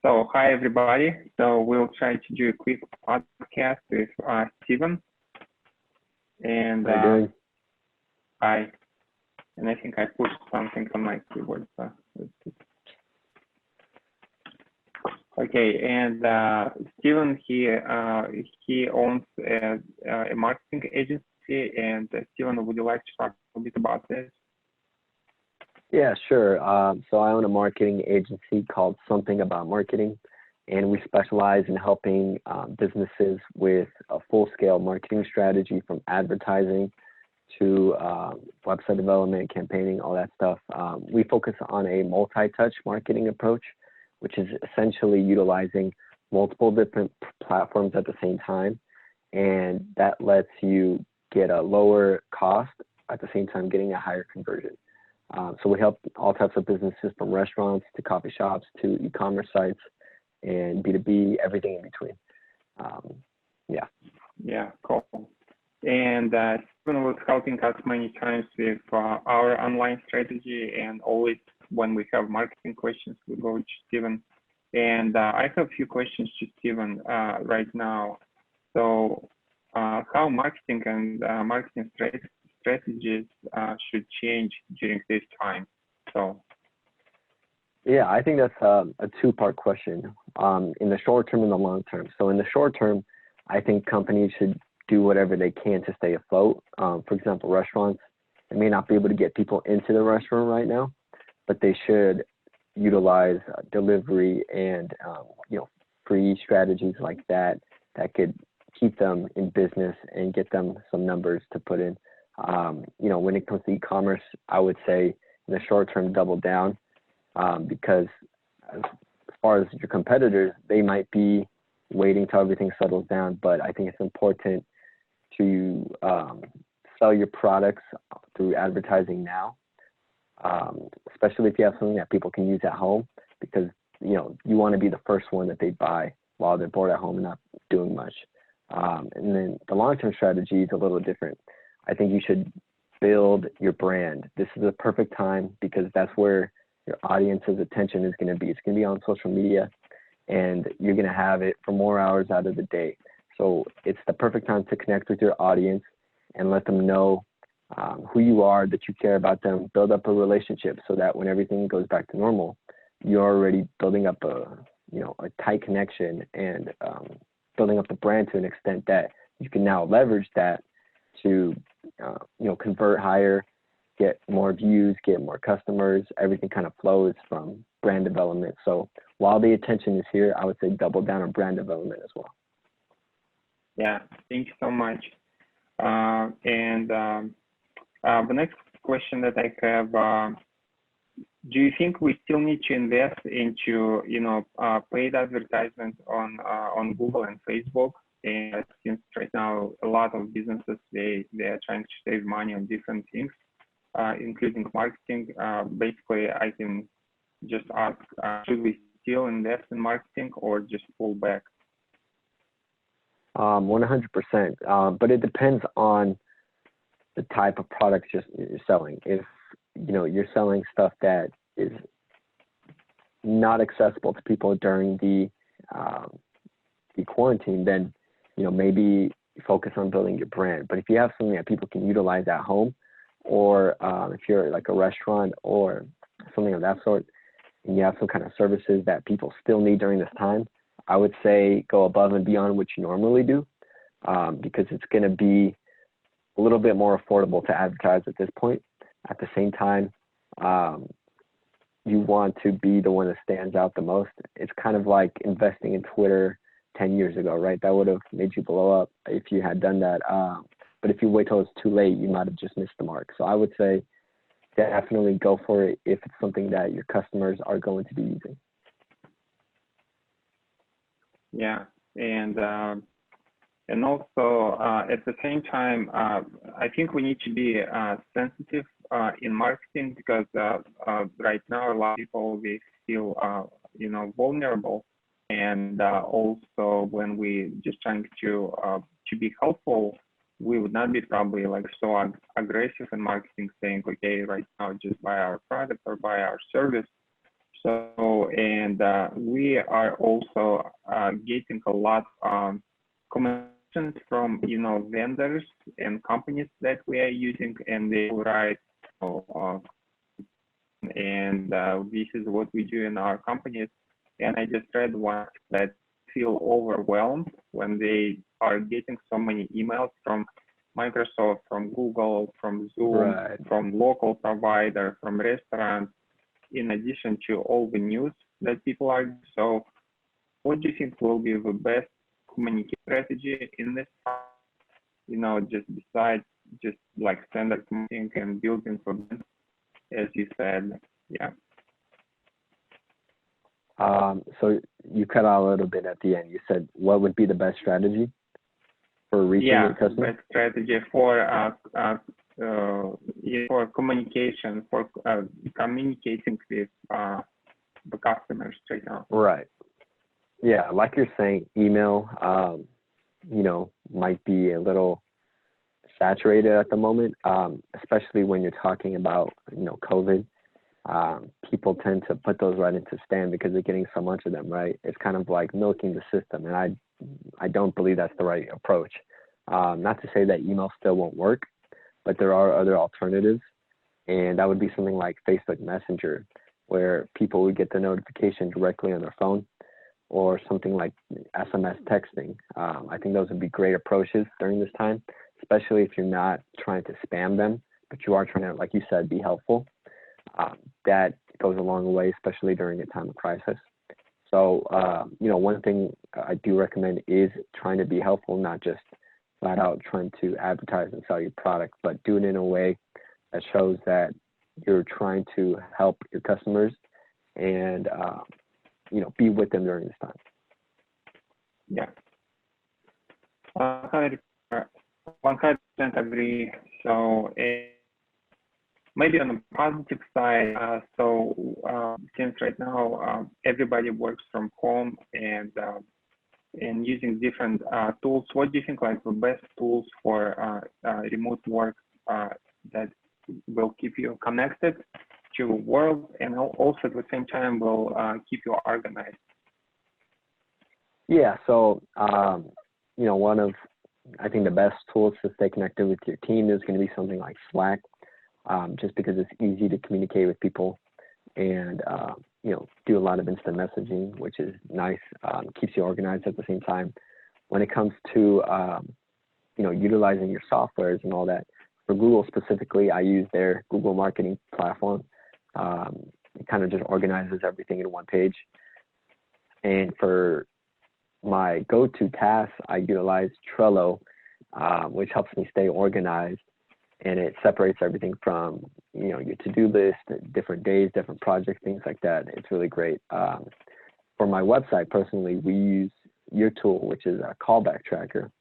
So hi everybody. So we'll try to do a quick podcast with Steven. And How you doing? I think I pushed something on my keyboard. So okay, and Steven he owns a marketing agency. And Steven, would you like to talk a bit about this? Yeah, sure. So I own a marketing agency called Something About Marketing, and we specialize in helping businesses with a full-scale marketing strategy from advertising to website development, campaigning, all that stuff. We focus on a multi-touch marketing approach, which is essentially utilizing multiple different platforms at the same time, and that lets you get a lower cost at the same time getting a higher conversion. So we help all types of businesses from restaurants to coffee shops to e-commerce sites and B2B, everything in between. Yeah. Yeah, cool. And Steven was helping us many times with our online strategy, and always when we have marketing questions, we go to Steven. And I have a few questions to Steven right now. So how marketing and marketing strategies should change during this time? So yeah, I think that's a two-part question, in the short term and the long term. So in the short term, I think companies should do whatever they can to stay afloat. For example, restaurants, they may not be able to get people into the restaurant right now, but they should utilize delivery and free strategies like that could keep them in business and get them some numbers to put in. When it comes to e-commerce, I would say in the short term, double down, because as far as your competitors, they might be waiting till everything settles down, but I think it's important to sell your products through advertising now, especially if you have something that people can use at home, because you want to be the first one that they buy while they're bored at home and not doing much. And then the long-term strategy is a little different. I think you should build your brand. This is the perfect time because that's where your audience's attention is going to be. It's going to be on social media, and you're going to have it for more hours out of the day. So it's the perfect time to connect with your audience and let them know who you are, that you care about them, build up a relationship so that when everything goes back to normal, you're already building up a tight connection and building up the brand to an extent that you can now leverage that to convert higher, get more views, get more customers. Everything kind of flows from brand development. So while the attention is here, I would say double down on brand development as well. Yeah, thank you so much. The next question that I have, do you think we still need to invest into paid advertisements on Google and Facebook? And since right now a lot of businesses they are trying to save money on different things, including marketing. Basically, I can just ask, should we still invest in marketing or just pull back? 100%. But it depends on the type of products you're selling. If you're selling stuff that is not accessible to people during the quarantine, then maybe focus on building your brand. But if you have something that people can utilize at home, or if you're like a restaurant or something of that sort, and you have some kind of services that people still need during this time, I would say go above and beyond what you normally do, because it's going to be a little bit more affordable to advertise at this point. At the same time, you want to be the one that stands out the most. It's kind of like investing in Twitter 10 years ago, right? That would have made you blow up if you had done that. But if you wait till it's too late, you might have just missed the mark. So I would say definitely go for it if it's something that your customers are going to be using. Yeah, and also at the same time, I think we need to be sensitive in marketing, because right now a lot of people they feel vulnerable, and also when we just trying to be helpful, we would not be probably like so aggressive in marketing, saying, okay, right now just buy our product or buy our service. So, and we are also getting a lot of commissions from, vendors and companies that we are using, and they will write, and this is what we do in our companies. And I just read one that feel overwhelmed when they are getting so many emails from Microsoft, from Google, from Zoom, Right. from local provider, from restaurants, in addition to all the news that people are. So what do you think will be the best communication strategy in this time? Just besides just like standard marketing and building for them, as you said. Yeah. So you cut out a little bit at the end. You said what would be the best strategy for reaching your customer? Best strategy for communication, for communicating with the customers right now. Right. Yeah, like you're saying, email, might be a little saturated at the moment, especially when you're talking about, COVID. People tend to put those right into spam because they're getting so much of them, right? It's kind of like milking the system, and I don't believe that's the right approach. Not to say that email still won't work, but there are other alternatives, and that would be something like Facebook Messenger, where people would get the notification directly on their phone, or something like SMS texting. I think those would be great approaches during this time, especially if you're not trying to spam them, but you are trying to, like you said, be helpful. That goes a long way, especially during a time of crisis. So, one thing I do recommend is trying to be helpful, not just flat out trying to advertise and sell your product, but do it in a way that shows that you're trying to help your customers and, be with them during this time. Yeah. 100% agree. So maybe on the positive side, since right now everybody works from home and using different tools, what do you think like the best tools for remote work that will keep you connected to the world and also at the same time will keep you organized? Yeah, so, one of, I think the best tools to stay connected with your team is going to be something like Slack, just because it's easy to communicate with people and, do a lot of instant messaging, which is nice, keeps you organized at the same time. When it comes to, utilizing your softwares and all that, for Google specifically, I use their Google marketing platform. It kind of just organizes everything in one page. And for my go-to tasks, I utilize Trello, which helps me stay organized, and it separates everything from, your to-do list, different days, different projects, things like that. It's really great. For my website, personally, we use your tool, which is a callback tracker.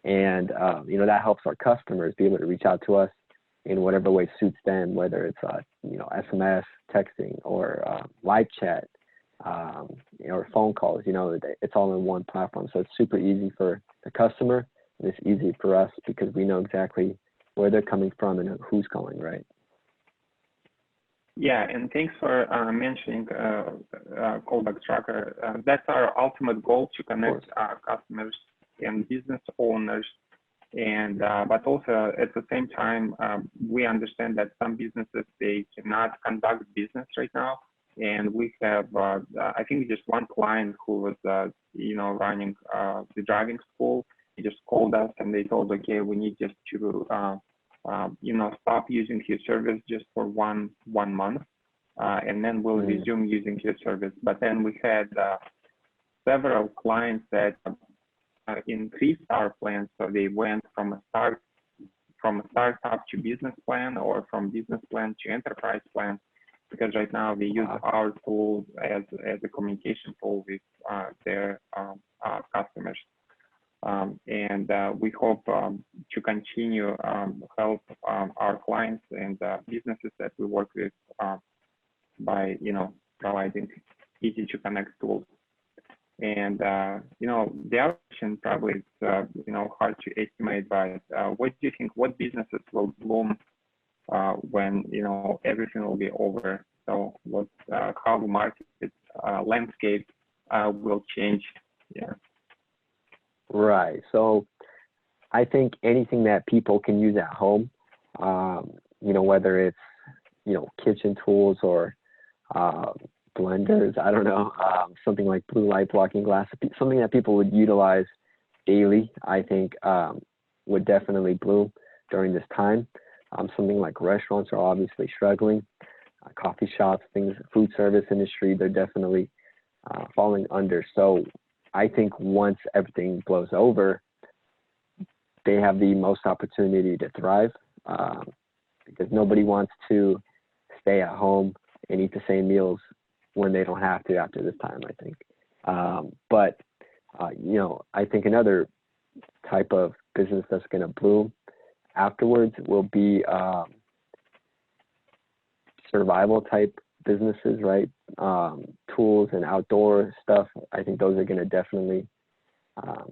And, that helps our customers be able to reach out to us in whatever way suits them, whether it's, SMS, texting, or live chat, or phone calls. It's all in one platform. So it's super easy for the customer, and it's easy for us because we know exactly where they're coming from and who's calling, right? Yeah, and thanks for mentioning Callback Tracker. That's our ultimate goal, to connect our customers and business owners. And but also at the same time, we understand that some businesses, they cannot conduct business right now. And we have, I think, just one client who was, running the driving school. He just called us and they told, okay, we need just to, stop using his service just for one month, and then we'll resume using his service. But then we had several clients that increased our plan, so they went from a startup to business plan, or from business plan to enterprise plan, because right now they use our tool as a communication tool with their customers. And we hope to continue help our clients and businesses that we work with by providing easy to connect tools. And the other question probably is hard to estimate, but what do you think? What businesses will bloom when everything will be over? So what, how the market landscape will change. Yeah. Right. So I think anything that people can use at home, whether it's, kitchen tools or blenders, I don't know, something like blue light blocking glass, something that people would utilize daily, I think would definitely bloom during this time. Something like restaurants are obviously struggling. Coffee shops, things, food service industry, they're definitely falling under. So I think once everything blows over, they have the most opportunity to thrive because nobody wants to stay at home and eat the same meals when they don't have to after this time, I think. But I think another type of business that's going to bloom afterwards will be survival type businesses, right? Tools and outdoor stuff. I think those are going to definitely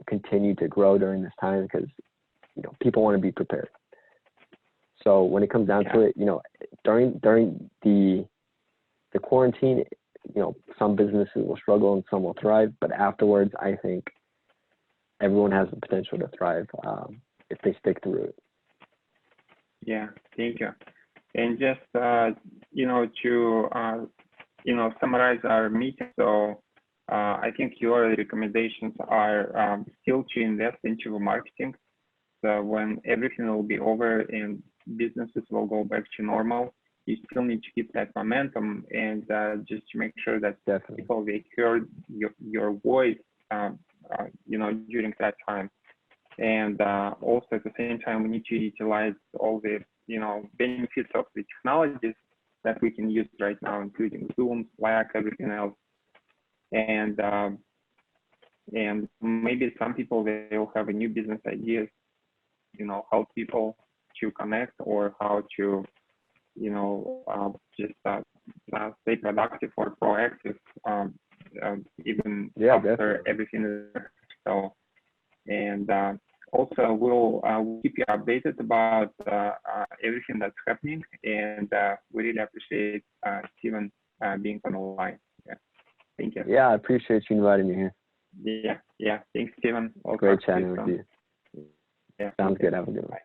continue to grow during this time because people want to be prepared. So when it comes down to it, during the quarantine, some businesses will struggle and some will thrive. But afterwards, I think everyone has the potential to thrive if they stick through it. Yeah, thank you. And just to summarize our meeting, so I think your recommendations are still to invest into marketing. So when everything will be over and businesses will go back to normal, you still need to keep that momentum and just to make sure that people they heard your voice, during that time. And also at the same time, we need to utilize all the benefits of the technologies that we can use right now, including Zoom, Slack, everything else. And maybe some people they will have a new business ideas, help people to connect or how to just stay productive or proactive even after definitely. everything is so. And also we'll keep you updated about everything that's happening, and we really appreciate Steven being on the line. Yeah, thank you. Yeah, I appreciate you inviting me here. Yeah, thanks, Steven. Great chatting with you. Yeah, sounds good. Have a good one.